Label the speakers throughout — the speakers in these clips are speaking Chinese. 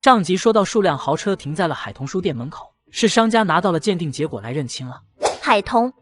Speaker 1: 上集说到数辆豪车停在了海童书店门口，是商家拿到了鉴定结果来认亲了。
Speaker 2: 海童，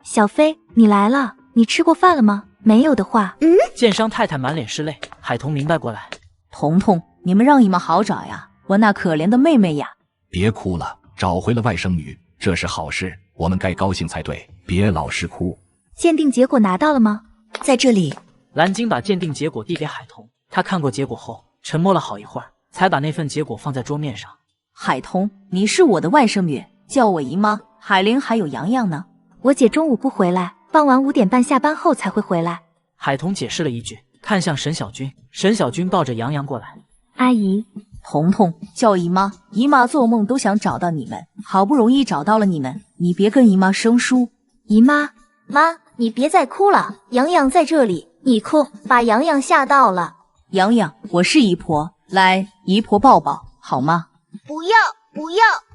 Speaker 2: 小飞，你来了，你吃过饭了吗？没有的话，
Speaker 1: 见商太太满脸是泪，海童明白过来，
Speaker 3: 彤彤，你们让姨妈好找呀，我那可怜的妹妹呀。
Speaker 4: 别哭了，找回了外甥女，这是好事，我们该高兴才对，别老是哭。
Speaker 2: 鉴定结果拿到了吗？
Speaker 5: 在这里。
Speaker 1: 蓝鲸把鉴定结果递给海童，他看过结果后，沉默了好一会儿，才把那份结果放在桌面上。
Speaker 3: 海童，你是我的外甥女，叫我姨妈。海玲还有洋洋呢？
Speaker 2: 我姐中午不回来，傍晚5点半下班后才会回来。
Speaker 1: 海童解释了一句，看向沈小军，沈小军抱着洋洋过来。
Speaker 2: 阿姨，
Speaker 3: 彤彤叫姨妈，姨妈做梦都想找到你们，好不容易找到了你们，你别跟姨妈生疏。
Speaker 2: 姨妈，妈，你别再哭了，洋洋在这里，你哭把洋洋吓到了。
Speaker 3: 洋洋，我是姨婆，来，姨婆抱抱好吗？
Speaker 6: 不要，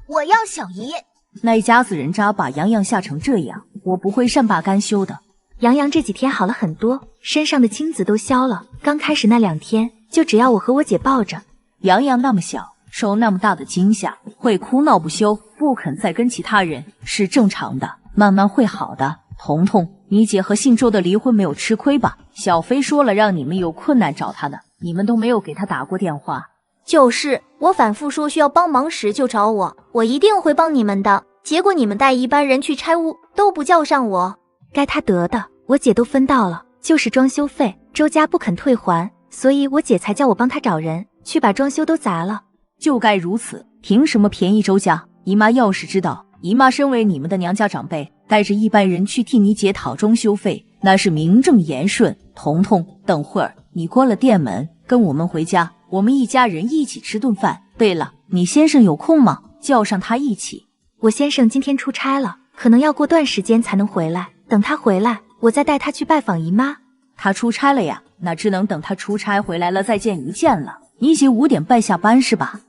Speaker 6: 我要小姨。
Speaker 3: 那一家子人渣把洋洋吓成这样，我不会善罢甘休的。
Speaker 2: 洋洋这几天好了很多，身上的青紫都消了，刚开始那2天就只要我和我姐抱着。
Speaker 3: 洋洋那么小，受那么大的惊吓，会哭闹不休，不肯再跟其他人，是正常的，慢慢会好的。彤彤，你姐和姓周的离婚没有吃亏吧？小飞说了让你们有困难找他的，你们都没有给他打过电话。
Speaker 2: 就是我反复说需要帮忙时就找我，我一定会帮你们的，结果你们带一班人去拆屋都不叫上我，该他得的我姐都分到了，就是装修费周家不肯退还，所以我姐才叫我帮他找人去把装修都砸了。
Speaker 3: 就该如此，凭什么便宜周家？姨妈要是知道姨妈身为你们的娘家长辈，带着一班人去替你姐讨装修费，那是名正言顺。彤彤，等会儿你关了店门跟我们回家，我们一家人一起吃顿饭。对了，你先生有空吗？叫上他一起。
Speaker 2: 我先生今天出差了，可能要过段时间才能回来，等他回来我再带他去拜访姨妈。
Speaker 3: 他出差了呀？那只能等他出差回来了再见一见了。你姐5点半下班是吧？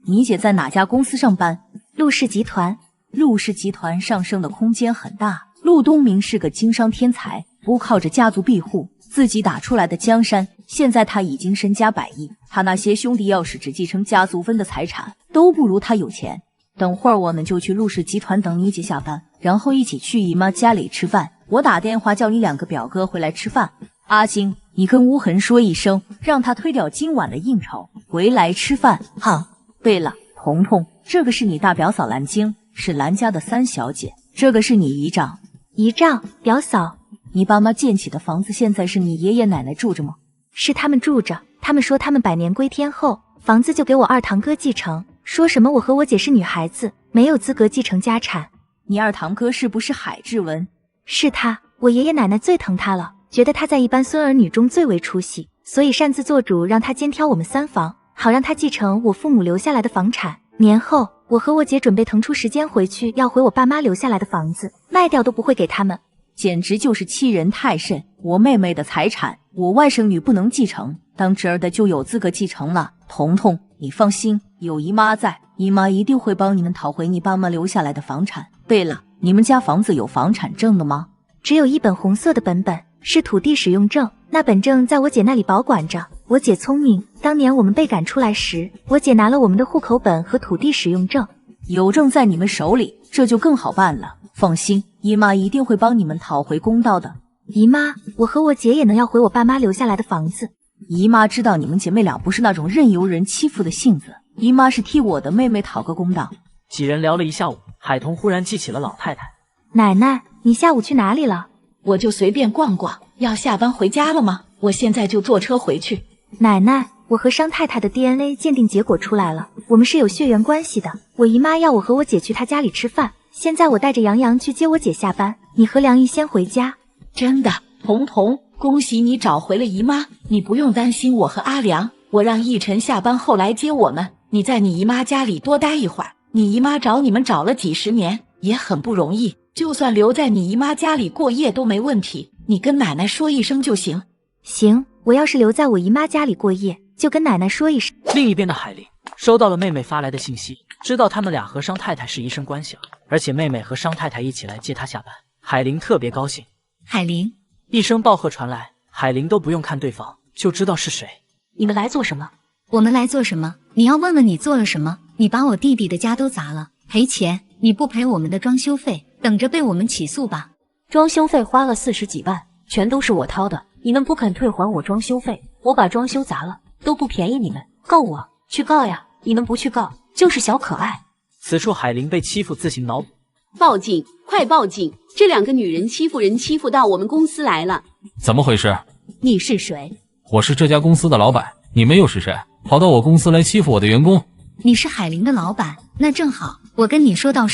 Speaker 3: 你姐在哪家公司上班？
Speaker 2: 陆氏集团。
Speaker 3: 陆氏集团上升的空间很大。陆东明是个经商天才，不靠着家族庇护，自己打出来的江山，现在他已经身家100亿，他那些兄弟要是只继承家族分的财产，都不如他有钱。等会儿我们就去陆氏集团等你姐下班，然后一起去姨妈家里吃饭。我打电话叫你2个表哥回来吃饭。阿金，你跟乌痕说一声，让他推掉今晚的应酬，回来吃饭。
Speaker 5: 好。
Speaker 3: 对了，彤彤，这个是你大表嫂蓝晶，是蓝家的3小姐，这个是你姨丈。
Speaker 2: 姨丈，表嫂。
Speaker 3: 你爸妈建起的房子现在是你爷爷奶奶住着吗？
Speaker 2: 是他们住着，他们说他们100年归天后，房子就给我2堂哥继承，说什么我和我姐是女孩子，没有资格继承家产。
Speaker 3: 你2堂哥是不是海志文？
Speaker 2: 是他，我爷爷奶奶最疼他了，觉得他在一般孙儿女中最为出息，所以擅自做主让他兼挑我们3房，好让他继承我父母留下来的房产。年后我和我姐准备腾出时间回去，要回我爸妈留下来的房子，卖掉都不会给他们。
Speaker 3: 简直就是欺人太甚！我妹妹的财产，我外甥女不能继承，当侄儿的就有资格继承了。彤彤，你放心，有姨妈在，姨妈一定会帮你们讨回你爸妈留下来的房产。对了，你们家房子有房产证的吗？
Speaker 2: 只有一本红色的本本，是土地使用证，那本证在我姐那里保管着。我姐聪明，当年我们被赶出来时，我姐拿了我们的户口本和土地使用证。
Speaker 3: 有证在你们手里，这就更好办了。放心，姨妈一定会帮你们讨回公道的。
Speaker 2: 姨妈，我和我姐也能要回我爸妈留下来的房子。
Speaker 3: 姨妈知道你们姐妹俩不是那种任由人欺负的性子，姨妈是替我的妹妹讨个公道。
Speaker 1: 几人聊了一下午，海童忽然记起了老太太。
Speaker 2: 奶奶，你下午去哪里了？
Speaker 5: 我就随便逛逛，要下班回家了吗？我现在就坐车回去。
Speaker 2: 奶奶，我和商太太的 DNA 鉴定结果出来了，我们是有血缘关系的。我姨妈要我和我姐去她家里吃饭，现在我带着洋洋去接我姐下班，你和梁姨先回家。
Speaker 5: 真的，彤彤，恭喜你找回了姨妈，你不用担心我和阿良，我让奕晨下班后来接我们，你在你姨妈家里多待一会儿。你姨妈找你们找了几10年，也很不容易，就算留在你姨妈家里过夜都没问题，你跟奶奶说一声就行。
Speaker 2: 行，我要是留在我姨妈家里过夜，就跟奶奶说一声。
Speaker 1: 另一边的海玲收到了妹妹发来的信息，知道他们俩和商太太是姨甥关系了，而且妹妹和商太太一起来接她下班，海玲特别高兴。
Speaker 5: 海玲，
Speaker 1: 一声暴喝传来，海玲都不用看对方就知道是谁。
Speaker 7: 你们来做什么？
Speaker 8: 我们来做什么？
Speaker 7: 你要问问你做了什么？你把我弟弟的家都砸了，赔钱！你不赔我们的装修费，等着被我们起诉吧。
Speaker 8: 装修费花了40几万，全都是我掏的，你们不肯退还我装修费，我把装修砸了，都不便宜你们，告我，去告呀！你们不去告，就是小可爱。
Speaker 1: 此处海玲被欺负自行脑补。
Speaker 9: 报警，快报警！这2个女人欺负人，欺负到我们公司来了。
Speaker 4: 怎么回事？
Speaker 8: 你是谁？
Speaker 4: 我是这家公司的老板，你们又是谁？跑到我公司来欺负我的员工？
Speaker 7: 你是海玲的老板，那正好，我跟你说道，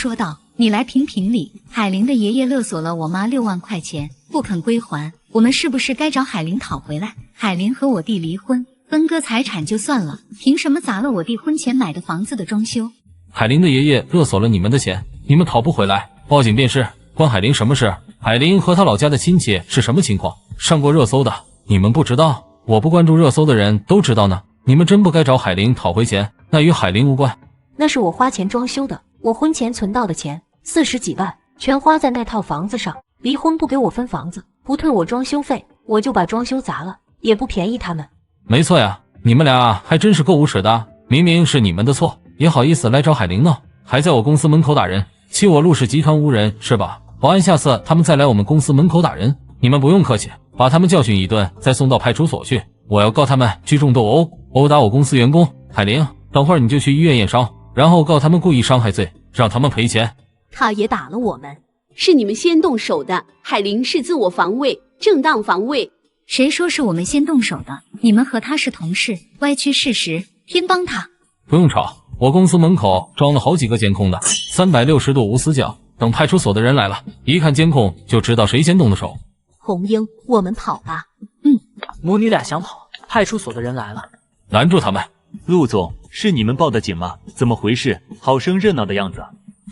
Speaker 7: 你来评评理。海玲的爷爷勒索了我妈6万块钱，不肯归还，我们是不是该找海玲讨回来？海玲和我弟离婚，分割财产就算了，凭什么砸了我弟婚前买的房子的装修？
Speaker 4: 海玲的爷爷勒索了你们的钱，你们讨不回来，报警便是，关海玲什么事？海玲和她老家的亲戚是什么情况？上过热搜的，你们不知道？我不关注热搜的人都知道呢。你们真不该找海玲讨回钱，那与海玲无关。
Speaker 8: 那是我花钱装修的，我婚前存到的钱40几万，全花在那套房子上。离婚不给我分房子，不退我装修费，我就把装修砸了，也不便宜他们。
Speaker 4: 没错呀，你们俩还真是够无耻的，明明是你们的错，也好意思来找海玲呢，还在我公司门口打人，欺我陆氏集团无人是吧？保安下次他们再来我们公司门口打人，你们不用客气，把他们教训一顿，再送到派出所去。我要告他们聚众斗殴，殴打我公司员工。海玲，等会儿你就去医院验伤，然后告他们故意伤害罪，让他们赔钱。
Speaker 9: 他也打了我们，是你们先动手的。海玲是自我防卫，正当防卫。
Speaker 7: 谁说是我们先动手的？你们和他是同事，歪曲事实，偏帮他。
Speaker 4: 不用吵，我公司门口装了好几个监控的，360度无死角，等派出所的人来了，一看监控就知道谁先动的手。
Speaker 8: 红英，我们跑吧。
Speaker 1: 母女俩想跑，派出所的人来了，
Speaker 4: 拦住他们。
Speaker 10: 陆总，是你们报的警吗？怎么回事？好生热闹的样子。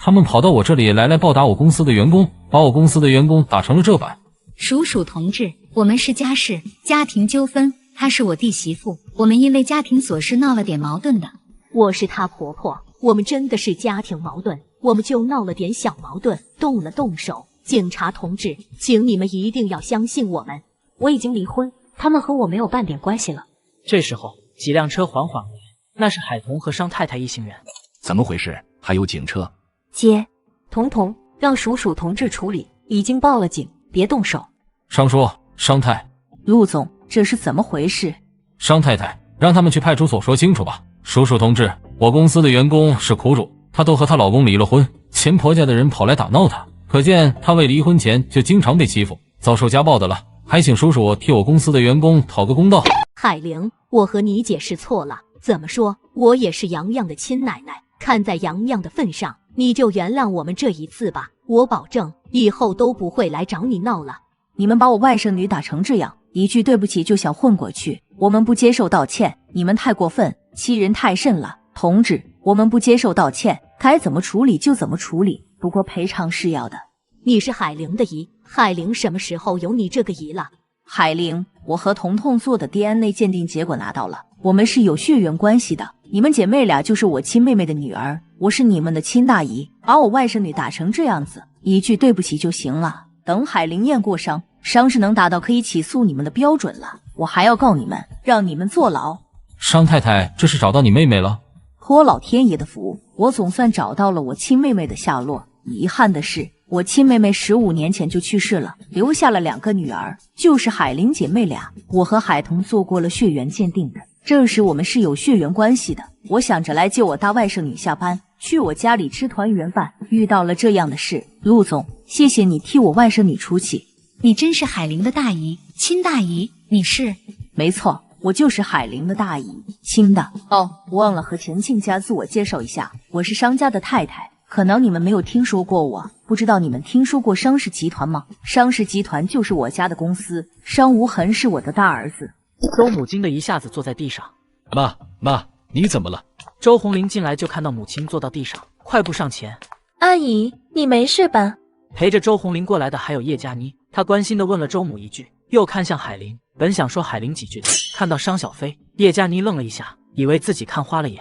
Speaker 4: 他们跑到我这里来报答我公司的员工，把我公司的员工打成了这般。
Speaker 7: 属同志，我们是家事，家庭纠纷，她是我弟媳妇，我们因为家庭琐事闹了点矛盾的。
Speaker 8: 我是她婆婆，我们真的是家庭矛盾，我们就闹了点小矛盾，动手。警察同志，请你们一定要相信我们，我已经离婚，他们和我没有半点关系了。
Speaker 1: 这时候几辆车缓缓而来，那是海童和商太太一行人。
Speaker 4: 怎么回事？还有警车？
Speaker 8: 姐，彤，让属同志处理，已经报了警，别动手。
Speaker 4: 商叔，商太，
Speaker 3: 陆总，这是怎么回事？
Speaker 4: 商太太，让他们去派出所说清楚吧。属同志，我公司的员工是苦主，她都和她老公离了婚，前婆家的人跑来打闹她，可见她未离婚前就经常被欺负，遭受家暴的了。还请叔叔替我公司的员工讨个公道。
Speaker 8: 海玲，我和你解释错了，怎么说，我也是洋洋的亲奶奶，看在洋洋的份上，你就原谅我们这一次吧，我保证以后都不会来找你闹了。
Speaker 3: 你们把我外甥女打成这样，一句对不起就想混过去，我们不接受道歉，你们太过分，欺人太甚了。同志，我们不接受道歉，该怎么处理就怎么处理，不过赔偿是要的。
Speaker 8: 你是海玲的姨，海玲什么时候有你这个姨了？
Speaker 3: 海玲，我和彤做的 DNA 鉴定结果拿到了，我们是有血缘关系的，你们姐妹俩就是我亲妹妹的女儿，我是你们的亲大姨，把我外甥女打成这样子，一句对不起就行了。等海玲验过伤，伤势能达到可以起诉你们的标准了，我还要告你们，让你们坐牢。
Speaker 4: 商太太，这是找到你妹妹了？
Speaker 3: 托老天爷的福，我总算找到了我亲妹妹的下落。遗憾的是，我亲妹妹15年前就去世了，留下了2个女儿，就是海玲姐妹俩。我和海童做过了血缘鉴定的，证实我们是有血缘关系的。我想着来接我大外甥女下班，去我家里吃团圆饭，遇到了这样的事。陆总，谢谢你替我外甥女出气。
Speaker 7: 你真是海玲的大姨，亲大姨？你是？
Speaker 3: 没错，我就是海玲的大姨，亲的。哦，忘了和陈庆家自我介绍一下，我是商家的太太。可能你们没有听说过我，不知道你们听说过商氏集团吗？商氏集团就是我家的公司，商无痕是我的大儿子。
Speaker 1: 周母惊得一下子坐在地上。
Speaker 4: 妈，你怎么了？
Speaker 1: 周红林进来就看到母亲坐到地上，快步上前。
Speaker 11: 阿姨，你没事吧？
Speaker 1: 陪着周红林过来的还有叶佳妮，她关心地问了周母一句，又看向海玲，本想说海玲几句的，看到商小飞，叶佳妮愣了一下，以为自己看花了眼。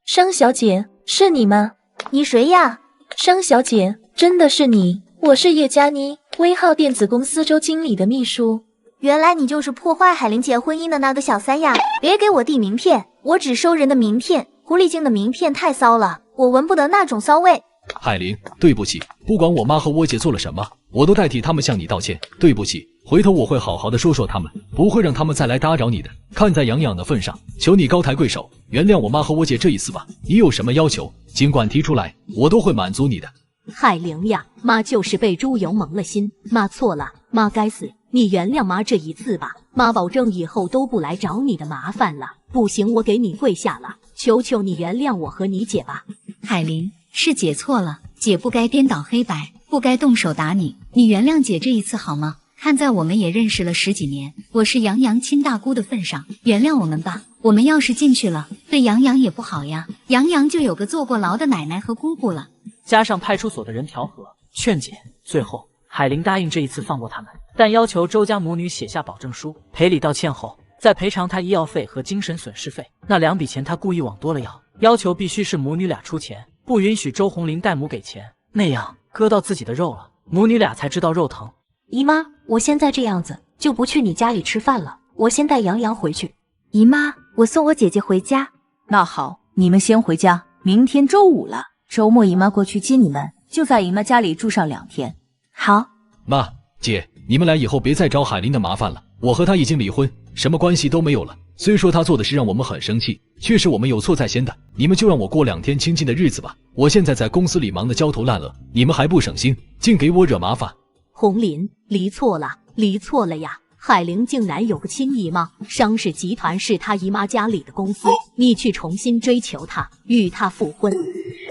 Speaker 11: 商小姐，是你吗？
Speaker 2: 你谁呀？
Speaker 11: 商小姐，真的是你，我是叶佳妮，微浩电子公司周经理的秘书。
Speaker 2: 原来你就是破坏海玲姐婚姻的那个小三呀！别给我递名片，我只收人的名片，狐狸精的名片太骚了，我闻不得那种骚味。
Speaker 12: 海玲，对不起，不管我妈和我姐做了什么，我都代替他们向你道歉。对不起，回头我会好好的说他们，不会让他们再来打扰你的。看在洋洋的份上，求你高抬贵手，原谅我妈和我姐这一次吧。你有什么要求，尽管提出来，我都会满足你的。
Speaker 8: 海玲呀，妈就是被猪油蒙了心，妈错了，妈该死，你原谅妈这一次吧，妈保证以后都不来找你的麻烦了。不行，我给你跪下了，求求你原谅我和你姐吧。
Speaker 7: 海玲，是姐错了，姐不该颠倒黑白，不该动手打你，你原谅姐这一次好吗？看在我们也认识了10几年，我是杨洋亲大姑的份上，原谅我们吧。我们要是进去了，对杨洋也不好呀，杨洋就有个坐过牢的奶奶和姑姑了。
Speaker 1: 加上派出所的人调和劝解，最后海玲答应这一次放过他们，但要求周家母女写下保证书，赔礼道歉后再赔偿她医药费和精神损失费。那2笔钱她故意往多了要求必须是母女俩出钱，不允许周红林代母给钱，那样割到自己的肉了，母女俩才知道肉疼。
Speaker 8: 姨妈，我现在这样子就不去你家里吃饭了，我先带杨洋回去。
Speaker 2: 姨妈，我送我姐姐回家。
Speaker 3: 那好，你们先回家，明天周5了，周末姨妈过去接你们，就在姨妈家里住上2天。
Speaker 2: 好。
Speaker 12: 妈，姐，你们俩以后别再找海玲的麻烦了，我和她已经离婚，什么关系都没有了。虽说她做的事让我们很生气，却是我们有错在先的，你们就让我过2天清静的日子吧。我现在在公司里忙得焦头烂额，你们还不省心，净给我惹麻烦。
Speaker 8: 红林，离错了呀！海玲竟然有个亲姨妈，商氏集团是她姨妈家里的公司，你去重新追求她，与她复婚。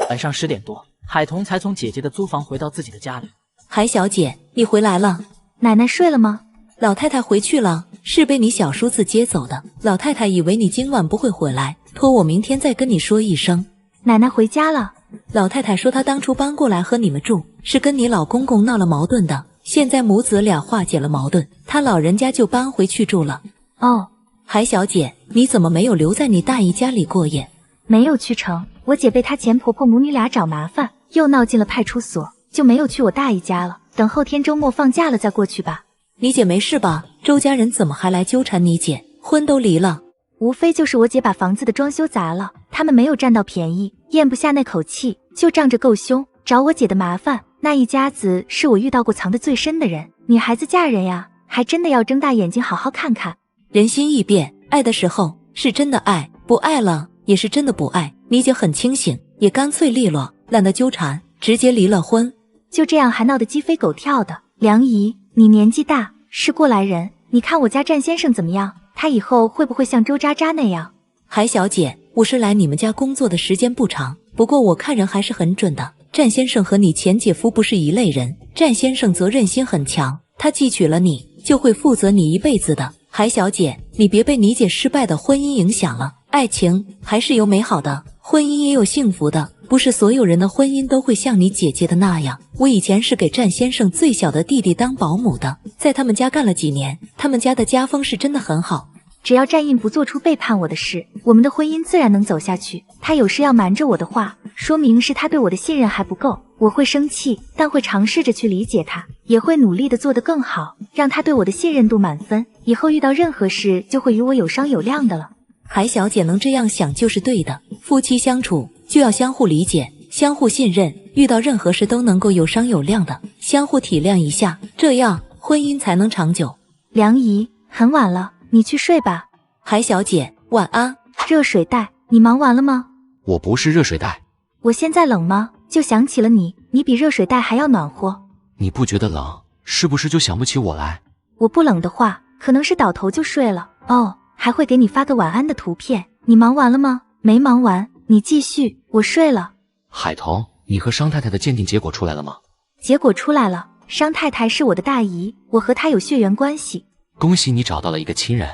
Speaker 1: 晚上10点多，海彤才从姐姐的租房回到自己的家里。
Speaker 5: 海小姐，你回来了。
Speaker 2: 奶奶睡了吗？
Speaker 5: 老太太回去了，是被你小叔子接走的。老太太以为你今晚不会回来，托我明天再跟你说一声。
Speaker 2: 奶奶回家了。
Speaker 5: 老太太说她当初搬过来和你们住，是跟你老公公闹了矛盾的。现在母子俩化解了矛盾，他老人家就搬回去住了。
Speaker 2: 哦，
Speaker 5: 海小姐，你怎么没有留在你大姨家里过夜？
Speaker 2: 没有去成，我姐被她前婆婆母女俩找麻烦，又闹进了派出所，就没有去我大姨家了。等后天周末放假了再过去吧。
Speaker 5: 你姐没事吧？周家人怎么还来纠缠你姐？婚都离了。
Speaker 2: 无非就是我姐把房子的装修砸了，他们没有占到便宜，咽不下那口气，就仗着够凶找我姐的麻烦。那一家子是我遇到过藏得最深的人，女孩子嫁人呀，还真的要睁大眼睛好好看看。
Speaker 5: 人心易变，爱的时候是真的爱，不爱了也是真的不爱。你姐很清醒，也干脆利落，懒得纠缠，直接离了婚。
Speaker 2: 就这样还闹得鸡飞狗跳的。梁姨，你年纪大，是过来人，你看我家战先生怎么样？他以后会不会像周渣渣那样？
Speaker 5: 海小姐，我是来你们家工作的时间不长，不过我看人还是很准的。战先生和你前姐夫不是一类人，战先生责任心很强，他既娶了你，就会负责你一辈子的。海小姐，你别被你姐失败的婚姻影响了，爱情还是有美好的，婚姻也有幸福的，不是所有人的婚姻都会像你姐姐的那样。我以前是给战先生最小的弟弟当保姆的，在他们家干了几年，他们家的家风是真的很好。
Speaker 2: 只要战印不做出背叛我的事，我们的婚姻自然能走下去。他有事要瞒着我的话，说明是他对我的信任还不够。我会生气，但会尝试着去理解他，也会努力的做得更好，让他对我的信任度满分。以后遇到任何事就会与我有商有量的了。
Speaker 5: 海小姐能这样想就是对的，夫妻相处就要相互理解，相互信任，遇到任何事都能够有商有量的，相互体谅一下，这样婚姻才能长久。
Speaker 2: 梁姨，很晚了，你去睡吧。
Speaker 5: 海小姐，晚安。
Speaker 2: 热水袋，你忙完了吗？
Speaker 13: 我不是热水袋。
Speaker 2: 我现在冷吗？就想起了你，你比热水袋还要暖和。
Speaker 13: 你不觉得冷，是不是就想不起我来？
Speaker 2: 我不冷的话，可能是倒头就睡了。哦，还会给你发个晚安的图片。你忙完了吗？没忙完，你继续，我睡了。
Speaker 13: 海彤，你和商太太的鉴定结果出来了吗？
Speaker 2: 结果出来了，商太太是我的大姨，我和她有血缘关系。
Speaker 13: 恭喜你找到了一个亲人。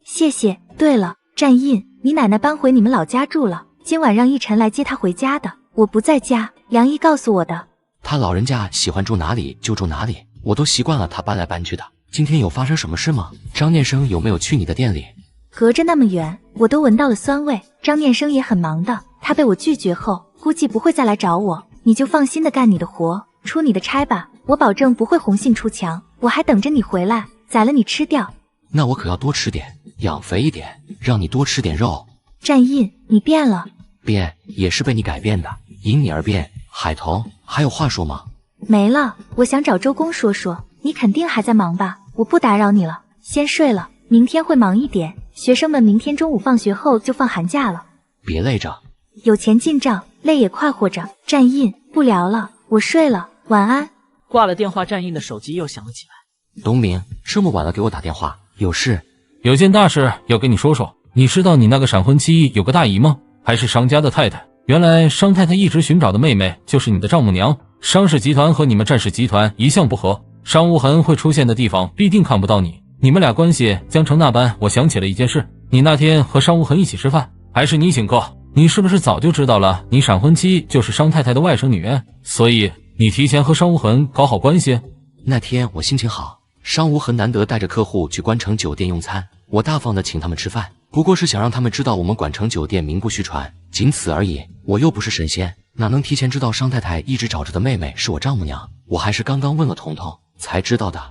Speaker 2: 谢谢。对了，战印，你奶奶搬回你们老家住了，今晚让奕晨来接她回家的。我不在家，梁姨告诉我的。
Speaker 13: 她老人家喜欢住哪里就住哪里，我都习惯了她搬来搬去的。今天有发生什么事吗？张念生有没有去你的店里？
Speaker 2: 隔着那么远，我都闻到了酸味。张念生也很忙的，他被我拒绝后，估计不会再来找我。你就放心的干你的活，出你的差吧，我保证不会红杏出墙。我还等着你回来，宰了你吃掉。
Speaker 13: 那我可要多吃点，养肥一点，让你多吃点肉。
Speaker 2: 战印，你变了。
Speaker 13: 变也是被你改变的，因你而变。海童，还有话说吗？
Speaker 2: 没了，我想找周公说说。你肯定还在忙吧？我不打扰你了，先睡了。明天会忙一点，学生们明天中午放学后就放寒假了。
Speaker 13: 别累着，
Speaker 2: 有钱进账，累也快活着。战印，不聊了，我睡了，晚安。
Speaker 1: 挂了电话，战印的手机又响了起来。
Speaker 13: 东明，这么晚了给我打电话，有事？
Speaker 4: 有件大事要跟你说说。你知道你那个闪婚妻有个大姨吗？还是商家的太太。原来商太太一直寻找的妹妹就是你的丈母娘。商氏集团和你们战氏集团一向不和，商无痕会出现的地方必定看不到你，你们俩关系将成那般。我想起了一件事，你那天和商无痕一起吃饭，还是你请客？你是不是早就知道了你闪婚妻就是商太太的外甥女儿，所以你提前和商无痕搞好关系？
Speaker 13: 那天我心情好，商无痕难得带着客户去关城酒店用餐，我大方的请他们吃饭，不过是想让他们知道我们管城酒店名不虚传，仅此而已。我又不是神仙，哪能提前知道商太太一直找着的妹妹是我丈母娘？我还是刚刚问了彤彤才知道的。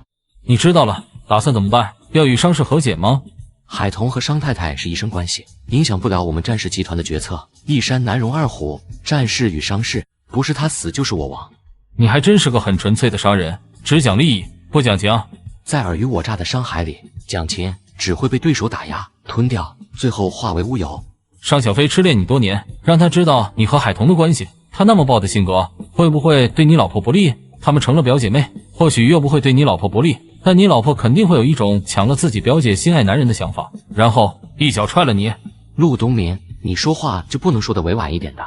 Speaker 4: 你知道了，打算怎么办？要与商氏和解吗？
Speaker 13: 海童和商太太是医生关系，影响不了我们战氏集团的决策。一山难容二虎，战氏与商氏，不是他死就是我亡。
Speaker 4: 你还真是个很纯粹的商人，只讲利益不讲情。
Speaker 13: 在尔虞我诈的商海里，讲情只会被对手打压吞掉，最后化为乌有。
Speaker 4: 商小飞痴恋你多年，让他知道你和海童的关系，他那么暴的性格，会不会对你老婆不利？他们成了表姐妹，或许又不会对你老婆不利，但你老婆肯定会有一种抢了自己表姐心爱男人的想法，然后一脚踹了你。
Speaker 13: 陆东明，你说话就不能说的委婉一点的？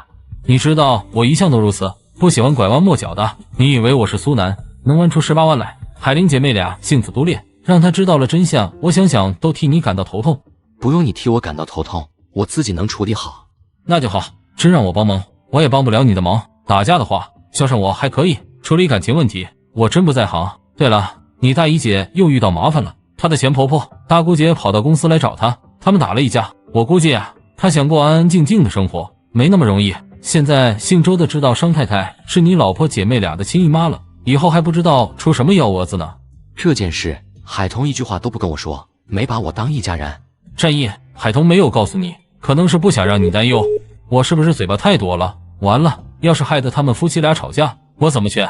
Speaker 4: 你知道我一向都如此，不喜欢拐弯抹角的。你以为我是苏南，能弯出18弯来？海玲姐妹俩性子多烈，让她知道了真相，我想想都替你感到头痛。
Speaker 13: 不用你替我感到头痛，我自己能处理好。
Speaker 4: 那就好，真让我帮忙，我也帮不了你的忙。打架的话，叫上我还可以，处理感情问题，我真不在行。对了，你大姨姐又遇到麻烦了，她的前婆婆大姑姐跑到公司来找她，他们打了一架。我估计啊，她想过安安静静的生活，没那么容易。现在姓周的知道商太太是你老婆姐妹俩的亲姨妈了，以后还不知道出什么幺蛾子呢。
Speaker 13: 这件事，海童一句话都不跟我说，没把我当一家人。
Speaker 4: 战役，海童没有告诉你，可能是不想让你担忧。我是不是嘴巴太多了？完了，要是害得他们夫妻俩吵架，我怎么劝？